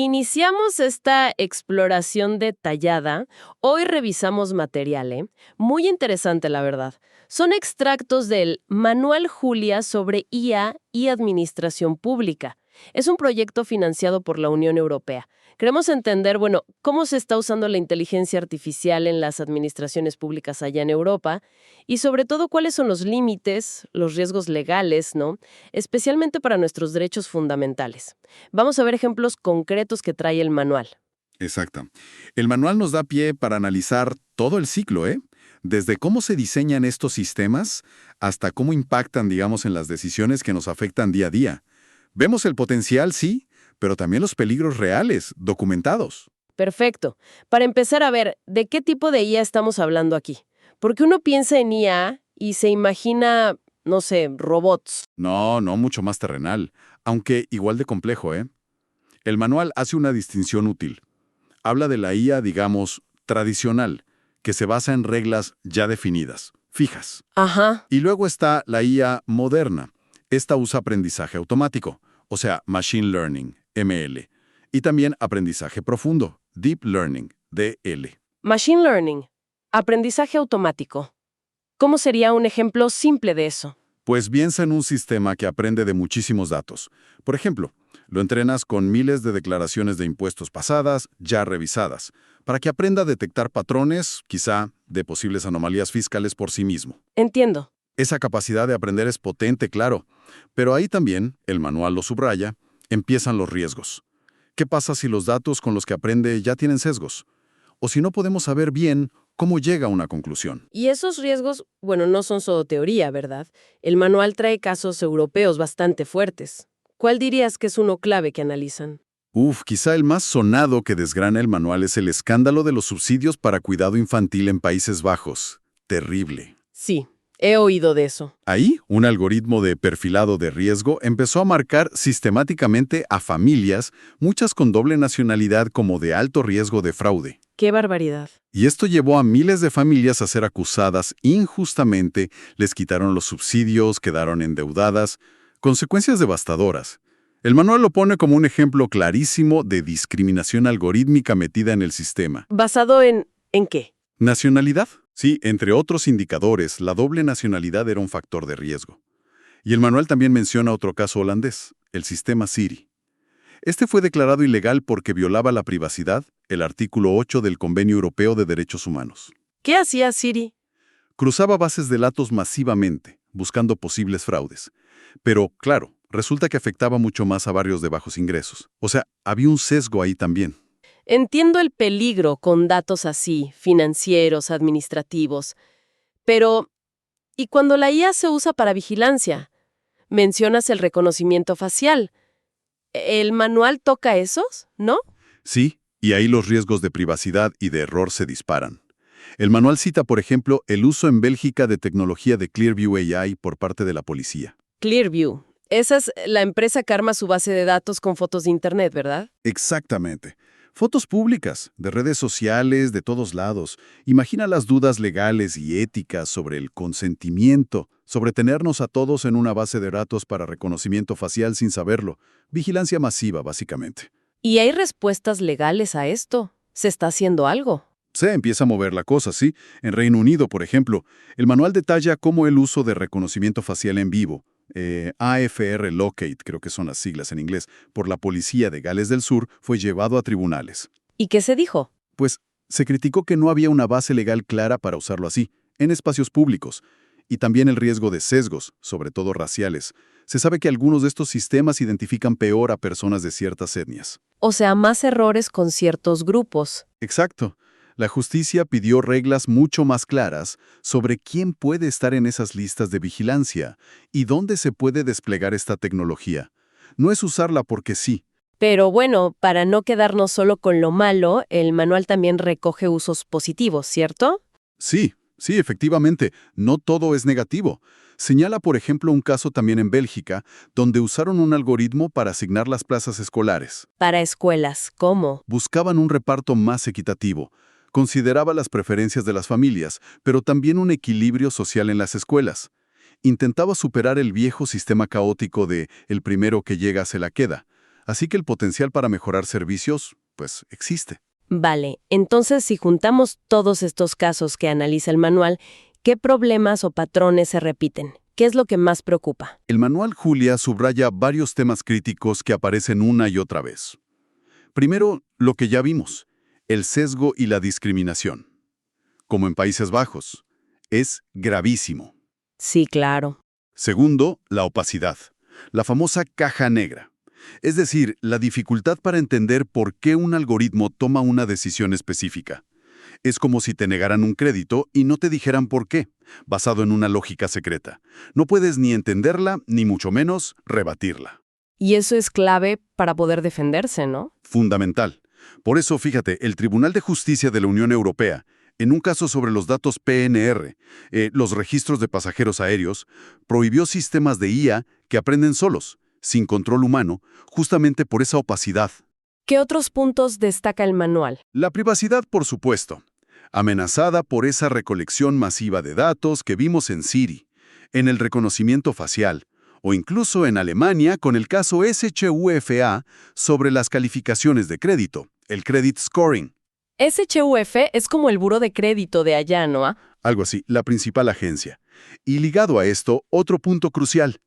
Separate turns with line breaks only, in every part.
Iniciamos esta exploración detallada. Hoy revisamos material, ¿eh? Muy interesante, la verdad. Son extractos del Manual Julia sobre IA y Administración Pública. Es un proyecto financiado por la Unión Europea. Queremos entender, bueno, cómo se está usando la inteligencia artificial en las administraciones públicas allá en Europa y sobre todo cuáles son los límites, los riesgos legales, ¿no? Especialmente para nuestros derechos fundamentales. Vamos a ver ejemplos concretos que trae el manual.
Exacto. El manual nos da pie para analizar todo el ciclo, ¿eh? Desde cómo se diseñan estos sistemas hasta cómo impactan, digamos, en las decisiones que nos afectan día a día. Vemos el potencial, sí, pero también los peligros reales, documentados.
Perfecto. Para empezar a ver, ¿de qué tipo de IA estamos hablando aquí? Porque uno piensa en IA y se imagina, no sé, robots.
No, no mucho más terrenal, aunque igual de complejo, ¿eh? El manual hace una distinción útil. Habla de la IA, digamos, tradicional, que se basa en reglas ya definidas, fijas.
Ajá.
Y luego está la IA moderna. Esta usa aprendizaje automático, o sea, Machine Learning, ML, y también aprendizaje profundo, Deep Learning, DL.
Machine Learning. Aprendizaje automático. ¿Cómo sería un ejemplo simple de eso?
Pues piensa en un sistema que aprende de muchísimos datos. Por ejemplo, lo entrenas con miles de declaraciones de impuestos pasadas, ya revisadas, para que aprenda a detectar patrones, quizá, de posibles anomalías fiscales por sí mismo.
Entiendo.
Esa capacidad de aprender es potente, claro, pero ahí también, el manual lo subraya, empiezan los riesgos. ¿Qué pasa si los datos con los que aprende ya tienen sesgos? O si no podemos saber bien cómo llega a una conclusión.
Y esos riesgos, bueno, no son solo teoría, ¿verdad? El manual trae casos europeos bastante fuertes. ¿Cuál dirías que es uno clave que analizan?
Quizá el más sonado que desgrana el manual es el escándalo de los subsidios para cuidado infantil en Países Bajos. Terrible.
Sí, he oído de eso.
Ahí, un algoritmo de perfilado de riesgo empezó a marcar sistemáticamente a familias, muchas con doble nacionalidad como de alto riesgo de fraude.
¡Qué barbaridad!
Y esto llevó a miles de familias a ser acusadas injustamente, les quitaron los subsidios, quedaron endeudadas, consecuencias devastadoras. El manual lo pone como un ejemplo clarísimo de discriminación algorítmica metida en el sistema.
¿Basado en qué?
¿Nacionalidad? Sí, entre otros indicadores, la doble nacionalidad era un factor de riesgo. Y el manual también menciona otro caso holandés, el sistema Siri. Este fue declarado ilegal porque violaba la privacidad, el artículo 8 del Convenio Europeo de Derechos Humanos.
¿Qué hacía Siri?
Cruzaba bases de datos masivamente, buscando posibles fraudes. Pero, claro, resulta que afectaba mucho más a barrios de bajos ingresos. O sea, había un sesgo ahí también.
Entiendo el peligro con datos así, financieros, administrativos. Pero, ¿y cuando la IA se usa para vigilancia? Mencionas el reconocimiento facial. ¿El manual toca esos? ¿No?
Sí, y ahí los riesgos de privacidad y de error se disparan. El manual cita, por ejemplo, el uso en Bélgica de tecnología de Clearview AI por parte de la policía.
Clearview. Esa es la empresa que arma su base de datos con fotos de Internet, ¿verdad?
Exactamente. Fotos públicas, de redes sociales, de todos lados. Imagina las dudas legales y éticas sobre el consentimiento, sobre tenernos a todos en una base de datos para reconocimiento facial sin saberlo. Vigilancia masiva, básicamente.
¿Y hay respuestas legales a esto? ¿Se está haciendo algo?
Se empieza a mover la cosa, ¿sí? En Reino Unido, por ejemplo, el manual detalla cómo el uso de reconocimiento facial en vivo, AFR Locate, creo que son las siglas en inglés, por la policía de Gales del Sur, fue llevado a tribunales.
¿Y qué se dijo?
Pues se criticó que no había una base legal clara para usarlo así, en espacios públicos, y también el riesgo de sesgos, sobre todo raciales. Se sabe que algunos de estos sistemas identifican peor a personas de ciertas etnias.
O sea, más errores con ciertos grupos.
Exacto. La justicia pidió reglas mucho más claras sobre quién puede estar en esas listas de vigilancia y dónde se puede desplegar esta tecnología. No es usarla porque sí.
Pero bueno, para no quedarnos solo con lo malo, el manual también recoge usos positivos, ¿cierto?
Sí, efectivamente, no todo es negativo. Señala, por ejemplo, un caso también en Bélgica, donde usaron un algoritmo para asignar las plazas escolares.
Para escuelas, ¿cómo?
Buscaban un reparto más equitativo. Consideraba las preferencias de las familias, pero también un equilibrio social en las escuelas. Intentaba superar el viejo sistema caótico de el primero que llega se la queda. Así que el potencial para mejorar servicios, pues, existe.
Vale, entonces si juntamos todos estos casos que analiza el manual, ¿qué problemas o patrones se repiten? ¿Qué es lo que más preocupa?
El manual Julia subraya varios temas críticos que aparecen una y otra vez. Primero, lo que ya vimos, el sesgo y la discriminación. Como en Países Bajos, es gravísimo.
Sí, claro.
Segundo, la opacidad, la famosa caja negra. Es decir, la dificultad para entender por qué un algoritmo toma una decisión específica. Es como si te negaran un crédito y no te dijeran por qué, basado en una lógica secreta. No puedes ni entenderla, ni mucho menos rebatirla.
Y eso es clave para poder defenderse, ¿no?
Fundamental. Por eso, fíjate, el Tribunal de Justicia de la Unión Europea, en un caso sobre los datos PNR, los registros de pasajeros aéreos, prohibió sistemas de IA que aprenden solos, sin control humano, justamente por esa opacidad.
¿Qué otros puntos destaca el manual?
La privacidad, por supuesto, amenazada por esa recolección masiva de datos que vimos en Siri, en el reconocimiento facial, o incluso en Alemania con el caso SCHUFA sobre las calificaciones de crédito, el credit scoring.
SCHUF es como el buró de crédito de allá, ¿no?
Algo así, la principal agencia. Y ligado a esto, otro punto crucial,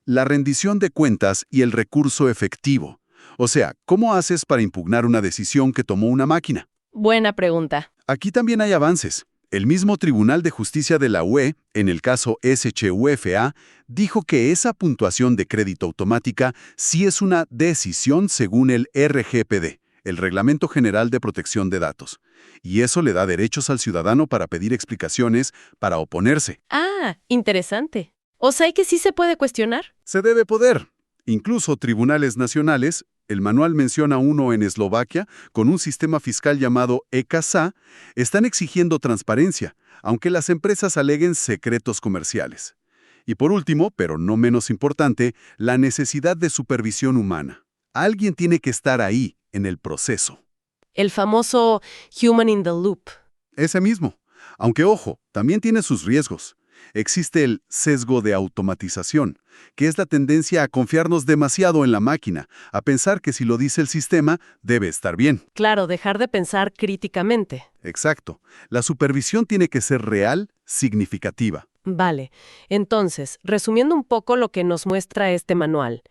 la rendición de cuentas y el recurso efectivo. O sea, ¿cómo haces para impugnar una decisión que tomó una máquina?
Buena pregunta.
Aquí también hay avances. El mismo Tribunal de Justicia de la UE, en el caso SCHUFA, dijo que esa puntuación de crédito automática sí es una decisión según el RGPD, el Reglamento General de Protección de Datos. Y eso le da derechos al ciudadano para pedir explicaciones, para oponerse.
Ah, interesante. O sea, que sí se puede cuestionar.
Se debe poder. Incluso tribunales nacionales, el manual menciona uno en Eslovaquia, con un sistema fiscal llamado ECASA, están exigiendo transparencia, aunque las empresas aleguen secretos comerciales. Y por último, pero no menos importante, la necesidad de supervisión humana. Alguien tiene que estar ahí, en el proceso.
El famoso human in the loop.
Ese mismo. Aunque ojo, también tiene sus riesgos. Existe el sesgo de automatización, que es la tendencia a confiarnos demasiado en la máquina, a pensar que si lo dice el sistema, debe estar bien.
Claro, dejar de pensar críticamente.
Exacto. La supervisión tiene que ser real, significativa.
Vale. Entonces, resumiendo un poco lo que nos muestra este manual,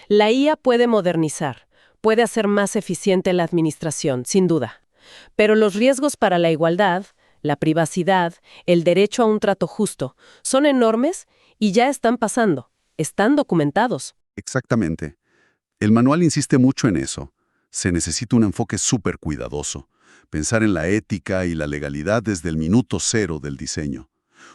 la IA puede modernizar, puede hacer más eficiente la administración, sin duda. Pero los riesgos para la igualdad, la privacidad, el derecho a un trato justo, son enormes y ya están pasando, están documentados.
Exactamente. El manual insiste mucho en eso. Se necesita un enfoque súper cuidadoso. Pensar en la ética y la legalidad desde el minuto cero del diseño.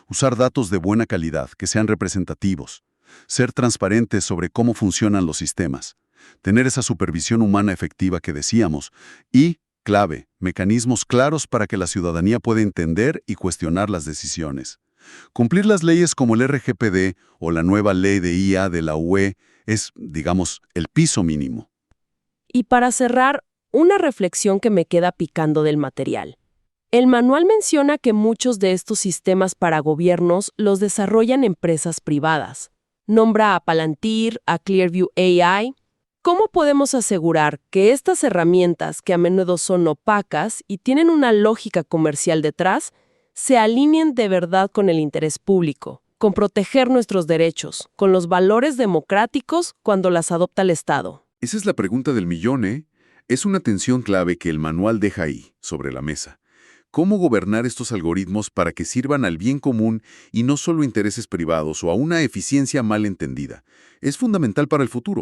Usar datos de buena calidad, que sean representativos. Ser transparentes sobre cómo funcionan los sistemas. Tener esa supervisión humana efectiva que decíamos. Y, clave, mecanismos claros para que la ciudadanía pueda entender y cuestionar las decisiones. Cumplir las leyes como el RGPD o la nueva ley de IA de la UE es, digamos, el piso mínimo.
Y para cerrar, una reflexión que me queda picando del material. El manual menciona que muchos de estos sistemas para gobiernos los desarrollan empresas privadas. Nombra a Palantir, a Clearview AI. ¿Cómo podemos asegurar que estas herramientas, que a menudo son opacas y tienen una lógica comercial detrás, se alineen de verdad con el interés público, con proteger nuestros derechos, con los valores democráticos cuando las adopta el Estado?
Esa es la pregunta del millón, ¿eh? Es una tensión clave que el manual deja ahí, sobre la mesa. ¿Cómo gobernar estos algoritmos para que sirvan al bien común y no solo intereses privados o a una eficiencia mal entendida? Es fundamental para el futuro.